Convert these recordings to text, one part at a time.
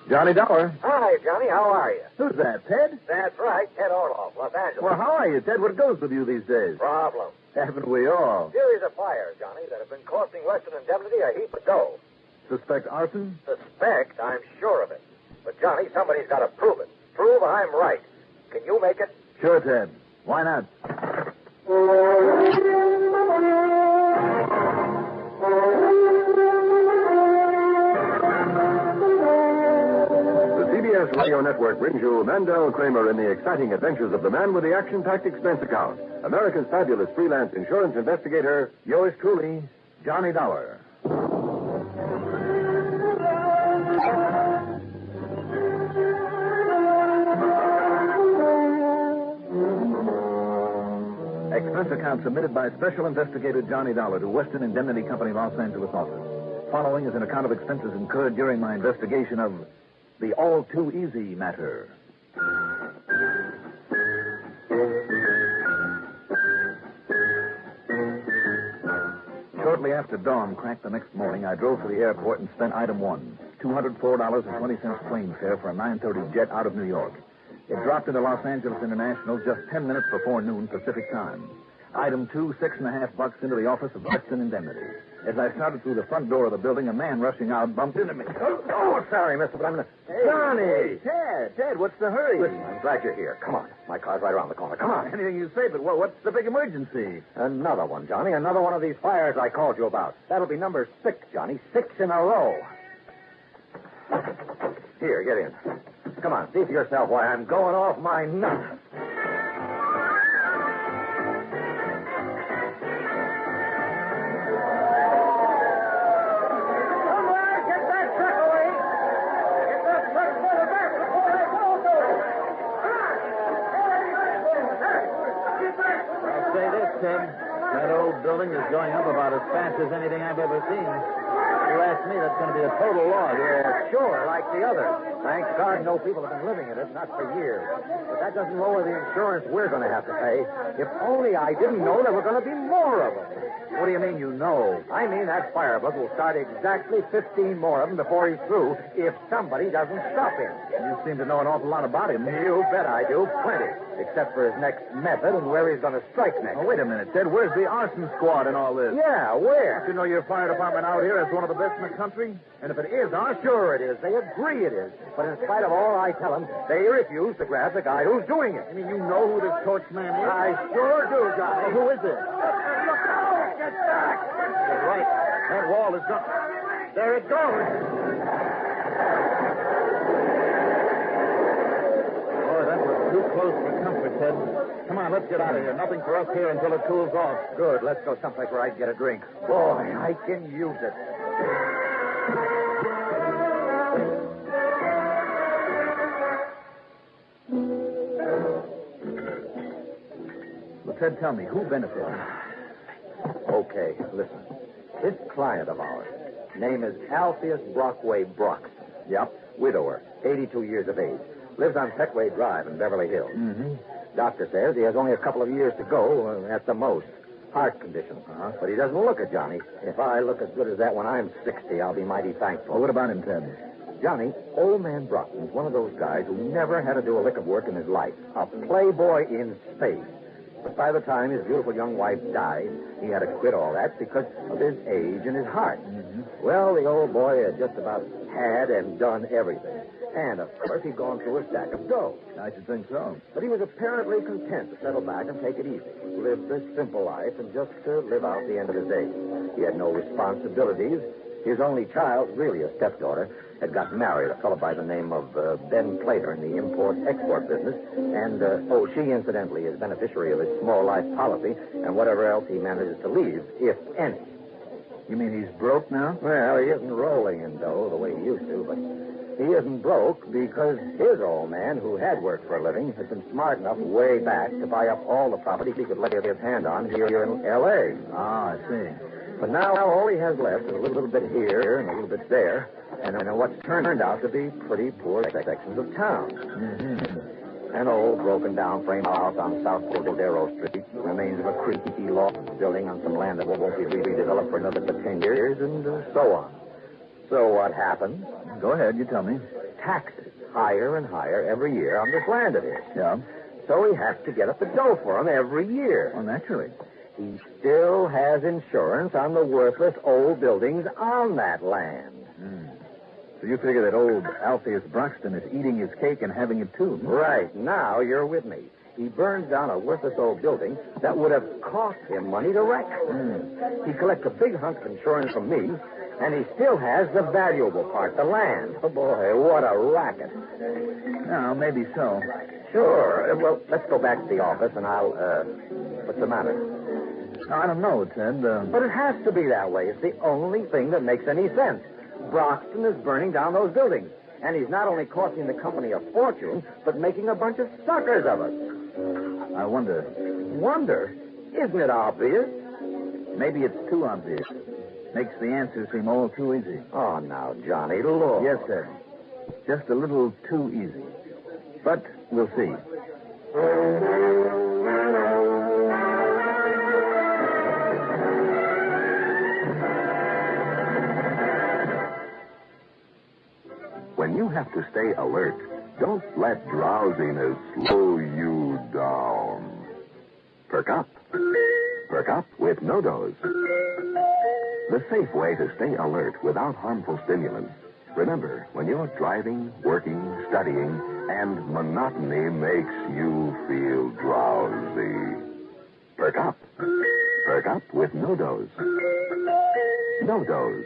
Johnny Dollar. Hi, Johnny. How are you? Who's that, Ted? That's right. Ted Orloff, Los Angeles. Well, how are you, Ted? What goes with you these days? Problem. Haven't we all? Series of fires, Johnny, that have been costing Western Indemnity a heap of dough. Suspect arson? Suspect? I'm sure of it. But, Johnny, somebody's got to prove it. Prove I'm right. Can you make it? Sure, Ted. Why not? The CBS Radio Network brings you Mandel, Kramer, in the exciting adventures of the man with the action-packed expense account. America's fabulous freelance insurance investigator, Yours truly, Johnny Dollar. Expense account submitted by Special Investigator Johnny Dollar to Western Indemnity Company, Los Angeles office. Following is an account of expenses incurred during my investigation of the All Too Easy matter. Shortly after dawn cracked the next morning, I drove to the airport and spent item one, $204.20 plane fare for a 9:30 jet out of New York. It dropped into Los Angeles International just 10 minutes before noon Pacific time. Item two, $6.50 into the office of Western Indemnity. As I started through the front door of the building, a man rushing out bumped into me. Oh, sorry, mister, but I'm going to... Hey, Johnny! Ted, what's the hurry? Listen, I'm glad you're here. Come on. My car's right around the corner. Come on. Anything you say, but what's the big emergency? Another one, Johnny. Another one of these fires I called you about. That'll be number 6, Johnny. 6 in a row. Here, get in. Come on, see for yourself why I'm going off my nut. That old building is going up about as fast as anything I've ever seen. You ask me, that's going to be a total loss. Yeah, sure, like the others. Thank God no people have been living in it, not for years. But that doesn't lower the insurance we're going to have to pay. If only I didn't know there were going to be more of them. What do you mean, you know? I mean that firebug will start exactly 15 more of them before he's through if somebody doesn't stop him. You seem to know an awful lot about him. You bet I do. Plenty. Except for his next method and where he's going to strike next. Oh, wait a minute, Ted. Where's the arson squad in all this? Yeah, where? Don't you know your fire department out here is one of the best in the country? And if it is arson... Sure it is. They agree it is. But in spite of all I tell them, they refuse to grab the guy who's doing it. I mean, you know who this torch man is? I sure do, Johnny. Well, who is it? Look out! Get back! You're right. That wall is up. There it goes. Boy, that was too close for comfort, Ted. Come on, let's get out of here. Nothing for us here until it cools off. Good. Let's go someplace where I can get a drink. Boy, I can use it. Well, Ted, tell me, who benefited? Okay, listen. This client of ours, name is Alpheus Brockway Brox. Yep. Widower, 82 years of age. Lives on Petway Drive in Beverly Hills. Mm-hmm. Doctor says he has only a couple of years to go, at the most. Heart condition. Uh-huh. But he doesn't look it, Johnny. If I look as good as that when I'm 60, I'll be mighty thankful. Well, what about him, Ted? Johnny, old man Brockman's one of those guys who never had to do a lick of work in his life. A playboy in spades. But by the time his beautiful young wife died, he had to quit all that because of his age and his heart. Mm-hmm. Well, the old boy had just about had and done everything. And, of course, he'd gone through a stack of dough. I should think so. But he was apparently content to settle back and take it easy. Live this simple life and just live out the end of his days. He had no responsibilities. His only child, really a stepdaughter, had got married, a fellow by the name of Ben Plater in the import-export business. And, she incidentally is beneficiary of his small life policy and whatever else he manages to leave, if any. You mean he's broke now? Well, he isn't rolling in dough the way he used to, but he isn't broke because his old man, who had worked for a living, had been smart enough way back to buy up all the property he could lay his hand on here in L.A. Ah, I see. But now all he has left is a little bit here and a little bit there, and what's turned out to be pretty poor sections of town. Mm-hmm. An old broken-down frame house on South Cordero Street, the remains of a creaky log building on some land that won't be redeveloped for another 10 years, and so on. So what happens? Go ahead, you tell me. Taxes higher and higher every year on this land of his. Yeah? So he has to get up the dough for him every year. Well, naturally. He still has insurance on the worthless old buildings on that land. So you figure that old Alpheus Broxton is eating his cake and having it too? Right. Now you're with me. He burns down a worthless old building that would have cost him money to wreck. He collects a big hunk of insurance from me, and he still has the valuable part, the land. Oh, boy, what a racket. No, maybe so. Sure. Well, let's go back to the office, and I'll, what's the matter? I don't know, Ted. But it has to be that way. It's the only thing that makes any sense. Broxton is burning down those buildings, and he's not only costing the company a fortune, but making a bunch of suckers of us. I wonder. Wonder? Isn't it obvious? Maybe it's too obvious. Makes the answer seem all too easy. Oh, now, Johnny, look. Yes, Ted. Just a little too easy. But we'll see. When you have to stay alert, don't let drowsiness slow you down. Perk up. Perk up with No-Dose. The safe way to stay alert without harmful stimulants. Remember, when you're driving, working, studying, and monotony makes you feel drowsy. Perk up. Perk up with No-Dose. No-Dose.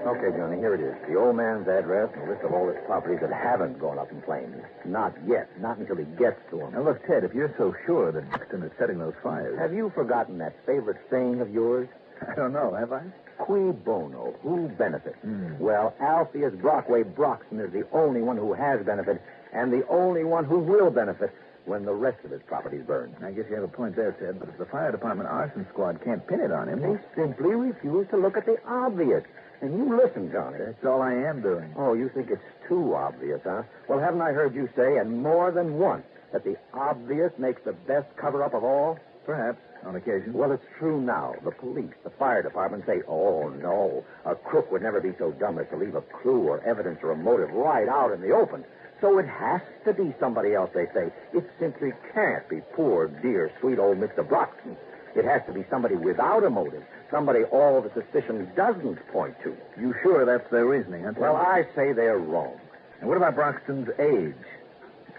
Okay, Johnny, here it is. The old man's address and a list of all his properties that haven't gone up in flames. Not yet. Not until he gets to them. Now, look, Ted, if you're so sure that Broxton is setting those fires... Have you forgotten that favorite saying of yours? I don't know, have I? Cui bono? Who benefits? Well, Alpheus Brockway Broxton is the only one who has benefit and the only one who will benefit when the rest of his properties burn. I guess you have a point there, Ted, but if the fire department arson squad can't pin it on him... They simply refuse to look at the obvious. And you listen, Johnny. That's all I am doing. Oh, you think it's too obvious, huh? Well, haven't I heard you say, and more than once, that the obvious makes the best cover-up of all? Perhaps, on occasion. Well, it's true now. The police, the fire department say, oh, no, a crook would never be so dumb as to leave a clue or evidence or a motive right out in the open. So it has to be somebody else, they say. It simply can't be poor, dear, sweet old Mr. Broxton. It has to be somebody without a motive, somebody all the suspicion doesn't point to. You sure that's their reasoning, huh? Well, I say they're wrong. And what about Broxton's age?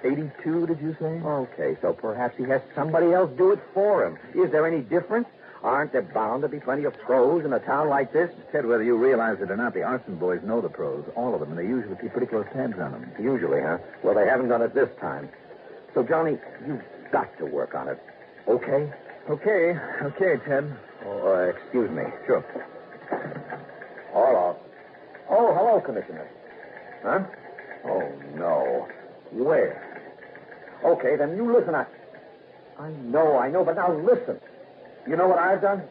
82, did you say? Okay, so perhaps he has somebody else do it for him. Is there any difference? Aren't there bound to be plenty of pros in a town like this? Ted, whether you realize it or not, the arson boys know the pros, all of them, and they usually keep pretty close tabs on them. Usually, huh? Well, they haven't done it this time. So, Johnny, you've got to work on it. Okay? Okay, Ted. Oh, excuse me. Sure. All off. Oh, hello, Commissioner. Huh? Oh, no. Where? Okay, then you listen. I know, but now listen. You know what I've done?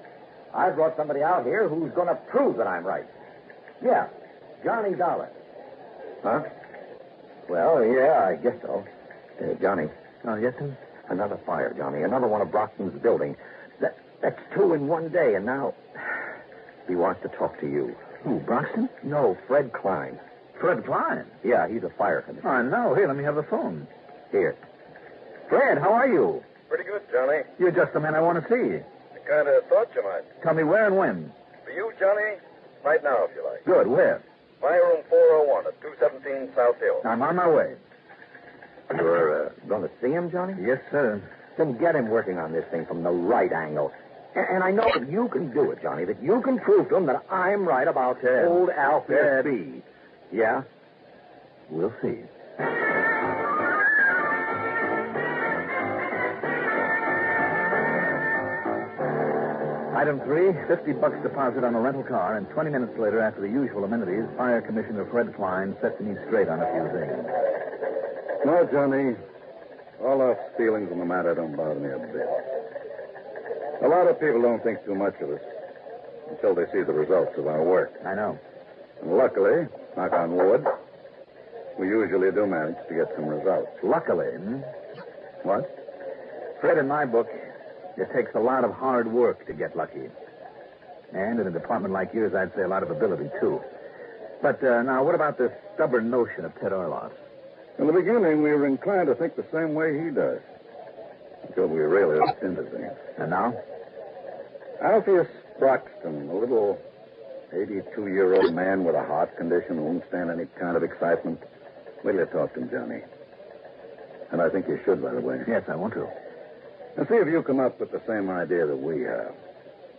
I brought somebody out here who's going to prove that I'm right. Yeah, Johnny Dollar. Huh? Well, yeah, I guess so. Johnny. Oh, yes, sir? Another fire, Johnny. Another one of Broxton's building. That's 2 in one day, and now he wants to talk to you. Who, Broxton? No, Fred Klein. Fred Klein? Yeah, he's a fire commissioner. Oh, no. Here, let me have the phone. Here. Fred, how are you? Pretty good, Johnny. You're just the man I want to see. I kind of thought you might. Tell me where and when. For you, Johnny, right now, if you like. Good, where? My room 401 at 217 South Hill. I'm on my way. You're going to see him, Johnny? Yes, sir. Then get him working on this thing from the right angle. And I know that you can do it, Johnny, that you can prove to him that I'm right about old Alpheus B. Yeah? We'll see. Item 3, $50 deposit on a rental car, and 20 minutes later, after the usual amenities, Fire Commissioner Fred Klein sets me straight on a few things. No, Johnny. All those feelings in the matter don't bother me a bit. A lot of people don't think too much of us until they see the results of our work. I know. And luckily, knock on wood, We usually do manage to get some results. Luckily. What? Fred, in my book, it takes a lot of hard work to get lucky. And in a department like yours, I'd say a lot of ability, too. But now, what about this stubborn notion of Ted Orloff's? In the beginning, we were inclined to think the same way he does. Until we really looked into things. And now? Alpheus Broxton, a little 82-year-old man with a heart condition who won't stand any kind of excitement. Wait till you talk to him, Johnny. And I think you should, by the way. Yes, I want to. And see if you come up with the same idea that we have.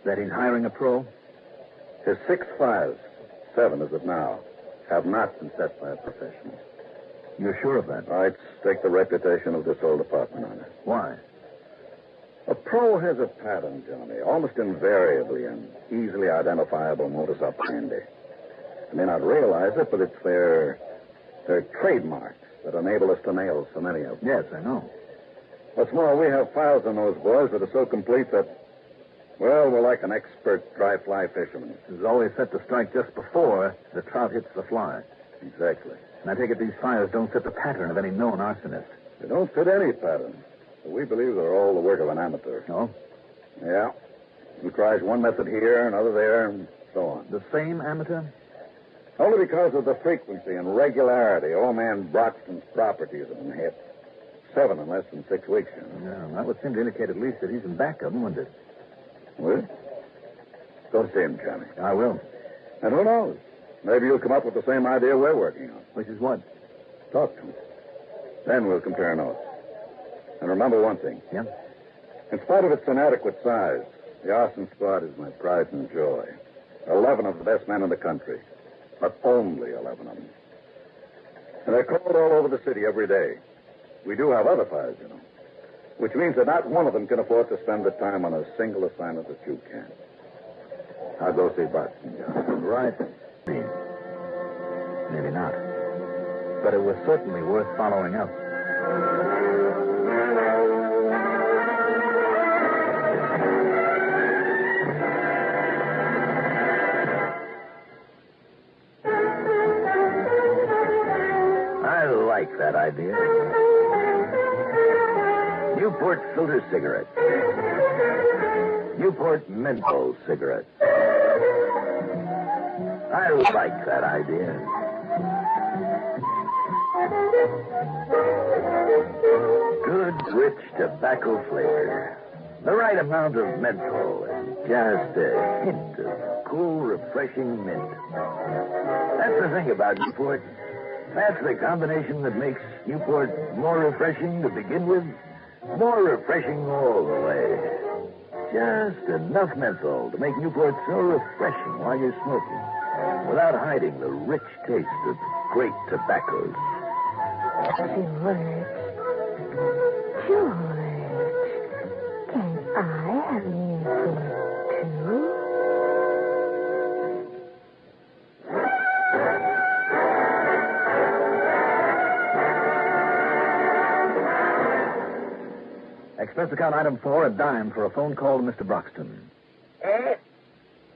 That he's hiring a pro? His 6 files, 7 as of now, have not been set by a professional. You're sure of that? I'd stake the reputation of this whole department on it. Why? A pro has a pattern, Johnny, almost invariably an easily identifiable modus operandi. They may not realize it, but it's their trademarks that enable us to nail so many of them. Yes, I know. What's more, we have files on those boys that are so complete that, well, we're like an expert dry fly fisherman. This is always set to strike just before the trout hits the fly. Exactly. And I take it these fires don't fit the pattern of any known arsonist. They don't fit any pattern. But we believe they're all the work of an amateur. Oh? Yeah. Who tries one method here, another there, and so on. The same amateur? Only because of the frequency and regularity old man Broxton's properties have been hit. 7 in less than 6 weeks. Yeah, that would seem to indicate at least that he's in back of them, wouldn't it? Would? Go see him, Johnny. I will. And who knows? Maybe you'll come up with the same idea we're working on. Which is what? Talk to him. Then we'll compare notes. And remember one thing. Yeah? In spite of its inadequate size, the arson squad is my pride and joy. 11 of the best men in the country. But only 11 of them. And they're called all over the city every day. We do have other fires, you know. Which means that not one of them can afford to spend the time on a single assignment that you can. I'll go see Broxton, John. Right. Maybe not. But it was certainly worth following up. I like that idea. Newport filter cigarette. Newport menthol cigarette. I like that idea. Good, rich tobacco flavor. The right amount of menthol and just a hint of cool, refreshing mint. That's the thing about Newport. That's the combination that makes Newport more refreshing to begin with, more refreshing all the way. Just enough menthol to make Newport so refreshing while you're smoking, without hiding the rich taste of great tobaccos. George, can I have Newport too? Expense account item 4, a dime for a phone call to Mr. Broxton.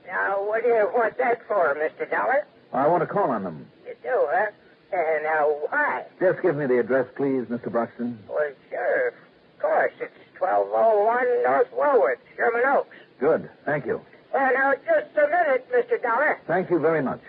Now, what do you want that for, Mr. Dollar? I want to call on them. You do, huh? Now, why? Just give me the address, please, Mr. Broxton. Well, sure. Of course. It's 1201 North Woolworth, Sherman Oaks. Good. Thank you. Well, now, just a minute, Mr. Dollar. Thank you very much.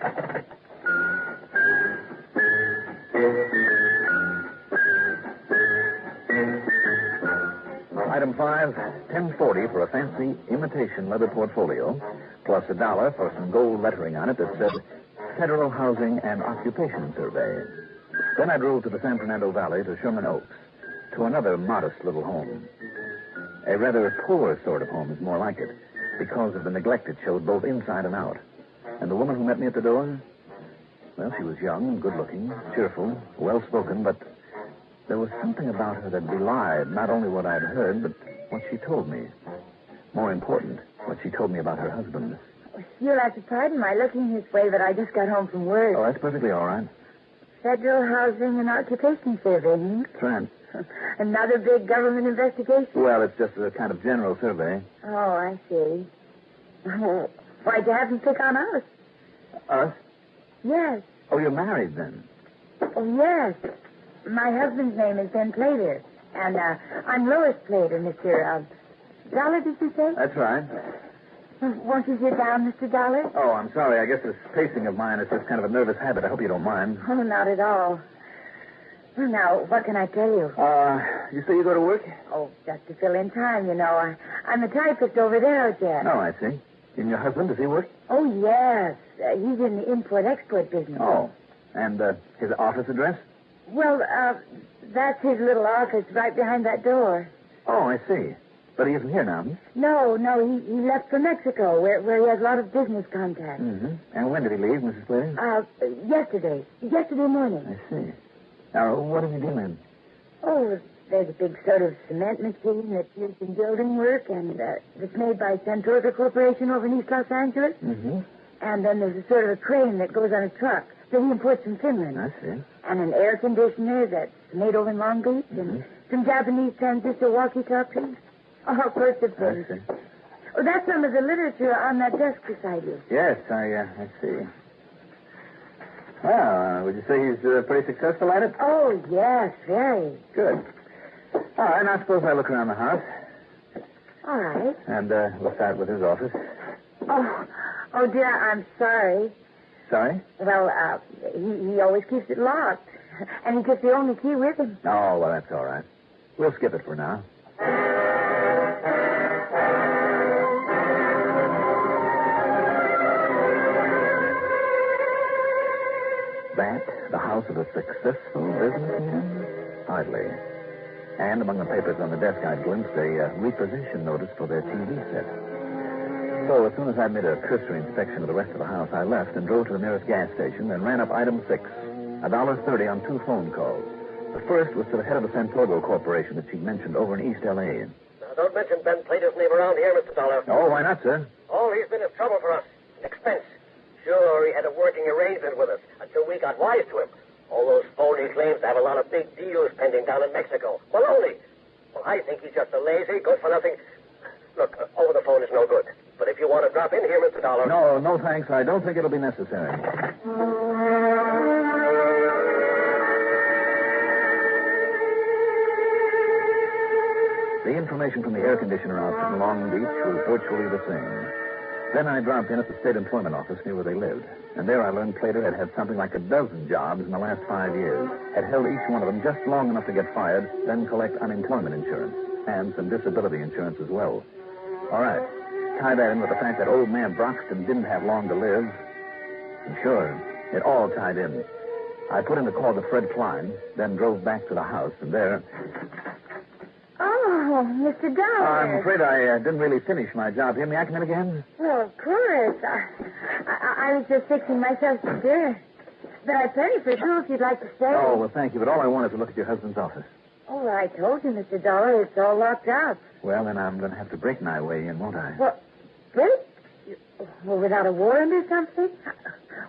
Item 5, $10.40 for a fancy imitation leather portfolio, plus $1 for some gold lettering on it that said Federal Housing and Occupation Survey. Then I drove to the San Fernando Valley to Sherman Oaks, to another modest little home. A rather poor sort of home is more like it, because of the neglect it showed both inside and out. And the woman who met me at the door? Well, she was young, good-looking, cheerful, well-spoken, but there was something about her that belied not only what I'd heard, but what she told me. More important, what she told me about her husband. You'll have to pardon my looking this way, but I just got home from work. Oh, that's perfectly all right. Federal Housing and Occupation Survey, Hank. That's right. Another big government investigation? Well, it's just a kind of general survey. Oh, I see. Why'd you have them pick on us? Us? Yes. Oh, you're married, then? Oh, yes. My husband's name is Ben Plater. And I'm Lois Plater, Mr. Dollar, did you say? That's right. Won't you sit down, Mr. Dollar? Oh, I'm sorry. I guess this pacing of mine is just kind of a nervous habit. I hope you don't mind. Oh, not at all. Well, now, what can I tell you? You say you go to work? Oh, just to fill in time, you know. I'm a typist over there, Jack. Oh, I see. And your husband, does he work? Oh, yes. He's in the import-export business. Oh. And his office address? Well, that's his little office right behind that door. Oh, I see. But he isn't here now. No, he left for Mexico, where he has a lot of business contacts. Mm-hmm. And when did he leave, Mrs. Plater? Yesterday morning. I see. Now, what does he do then? Oh, there's a big sort of cement machine that's used in building work, and it's made by Centrosa Corporation over in East Los Angeles. Mm-hmm. And then there's a sort of a crane that goes on a truck that he imports from Finland. I see. And an air conditioner that's made over in Long Beach, and some Japanese transistor walkie-talkies. All sorts of things. I see. Oh, that's some of the literature on that desk beside you. Yes, I see. Well, would you say he's pretty successful at it? Oh, yes, very. Good. All right, now suppose I look around the house. All right. And we'll start with his office. Oh, dear, I'm sorry. Sorry? Well, he always keeps it locked. And he took the only key with him. Oh, well, that's all right. We'll skip it for now. That the house of a successful businessman? Hardly. And among the papers on the desk, I glimpsed a repossession notice for their TV set. So as soon as I made a cursory inspection of the rest of the house, I left and drove to the nearest gas station and ran up item 6, $1.30 on 2 phone calls. The first was to the head of the Santorgo Corporation that she'd mentioned over in East L.A. Now, don't mention Ben Plater's name around here, Mr. Dollar. Oh, why not, sir? All he's been is trouble for us. Expense. Sure, he had a working arrangement with us until we got wise to him. All those phony claims to have a lot of big deals pending down in Mexico. Baloney. Well, I think he's just a lazy, good-for-nothing... Look, over the phone is no good. But if you want to drop in here, Mr. Dollar... No, thanks. I don't think it'll be necessary. The information from the air conditioner outfit in Long Beach was virtually the same. Then I dropped in at the state employment office near where they lived. And there I learned Plater had had something like a dozen jobs in the last 5 years. Had held each one of them just long enough to get fired, then collect unemployment insurance. And some disability insurance as well. All right. Tie that in with the fact that old man Broxton didn't have long to live. And sure, it all tied in. I put in a call to Fred Klein, then drove back to the house, and there... Oh, Mr. Dollar. I'm afraid I didn't really finish my job here. May I come in again? Well, of course. I was just fixing myself to dinner. But I've plenty for you if you'd like to stay. Oh, well, thank you, but all I want is to look at your husband's office. Oh, I told you, Mr. Dollar, it's all locked up. Well, then I'm going to have to break my way in, won't I? Well, break? Well, without a warrant or something?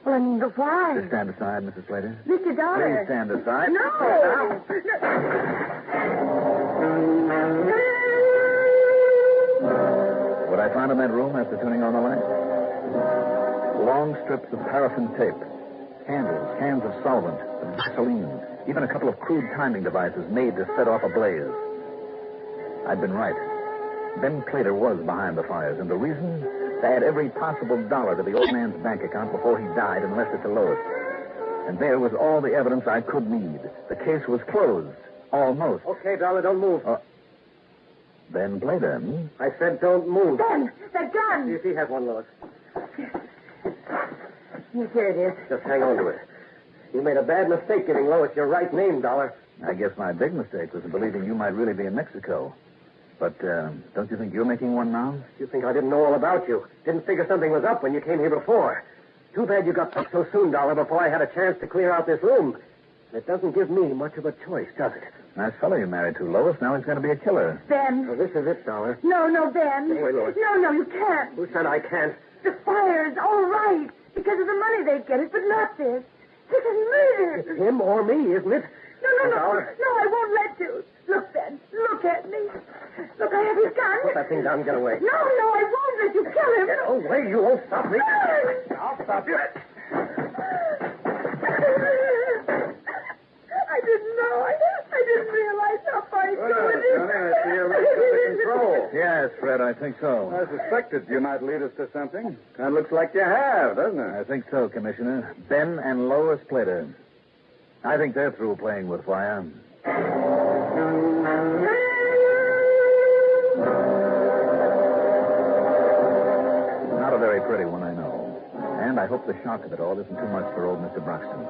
Well, I mean, but why? Just stand aside, Mrs. Slater. Mr. Dollar. Please stand aside. No! What I found in that room after turning on the light? Long strips of paraffin tape, candles, cans of solvent, of gasoline, even a couple of crude timing devices made to set off a blaze. I'd been right. Ben Plater was behind the fires, and the reason? To add every possible dollar to the old man's bank account before he died and left it to Lois. And there was all the evidence I could need. The case was closed. Almost. Okay, Dollar, don't move. Ben Plater, I said don't move. Ben, that gun! You see, have one, Lois. Yes, here it is. Just hang on to it. You made a bad mistake giving Lois your right name, Dollar. I guess my big mistake was in believing you might really be in Mexico. But don't you think you're making one now? You think I didn't know all about you? Didn't figure something was up when you came here before. Too bad you got back so soon, Dollar, before I had a chance to clear out this room. It doesn't give me much of a choice, does it? Nice fellow you married to, Lois. Now he's going to be a killer. Ben. So this is it, Dollar. No, Ben. Wait, Lois. No, you can't. Who said I can't? The fire's all right. Because of the money they'd get it, but not this. This is murder. It's him or me, isn't it? No. Dollar. No, I won't let you. Look, Ben. Look at me. Look, I have his gun. Put that thing down and get away. No, I won't let you kill him. Get away. You won't stop me. I'll stop you. Yes, Fred, I think so. I suspected you might lead us to something. Kind of looks like you have, doesn't it? I think so, Commissioner. Ben and Lois Plater. I think they're through playing with fire. Not a very pretty one, I know. And I hope the shock of it all isn't too much for old Mr. Broxton.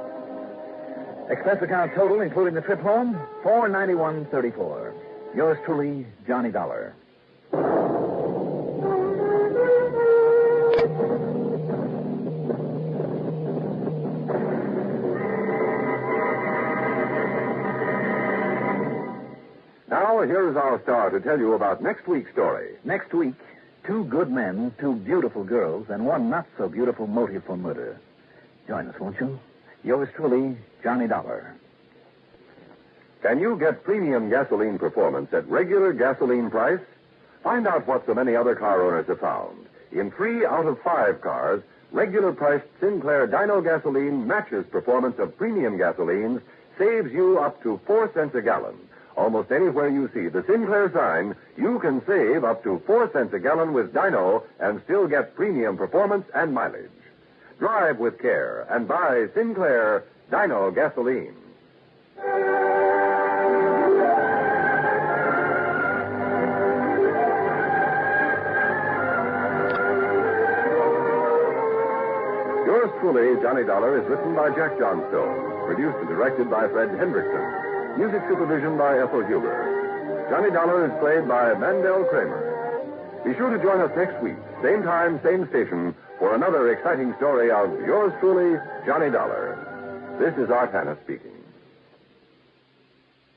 Expense account total, including the trip home, $491.34. Yours truly, Johnny Dollar. Now, here's our star to tell you about next week's story. Next week, 2 good men, 2 beautiful girls, and 1 not-so-beautiful motive for murder. Join us, won't you? Yours truly, Johnny Dollar. Can you get premium gasoline performance at regular gasoline price? Find out what so many other car owners have found. In 3 out of 5 cars, regular priced Sinclair Dyno gasoline matches performance of premium gasolines, saves you up to 4 cents a gallon. Almost anywhere you see the Sinclair sign, you can save up to 4 cents a gallon with Dyno and still get premium performance and mileage. Drive with care and buy Sinclair Dyno gasoline. Yours truly, Johnny Dollar, is written by Jack Johnstone, produced and directed by Fred Hendrickson. Music supervision by Ethel Huber. Johnny Dollar is played by Mandel Kramer. Be sure to join us next week, same time, same station, for another exciting story of yours truly, Johnny Dollar. This is Art Hanna speaking.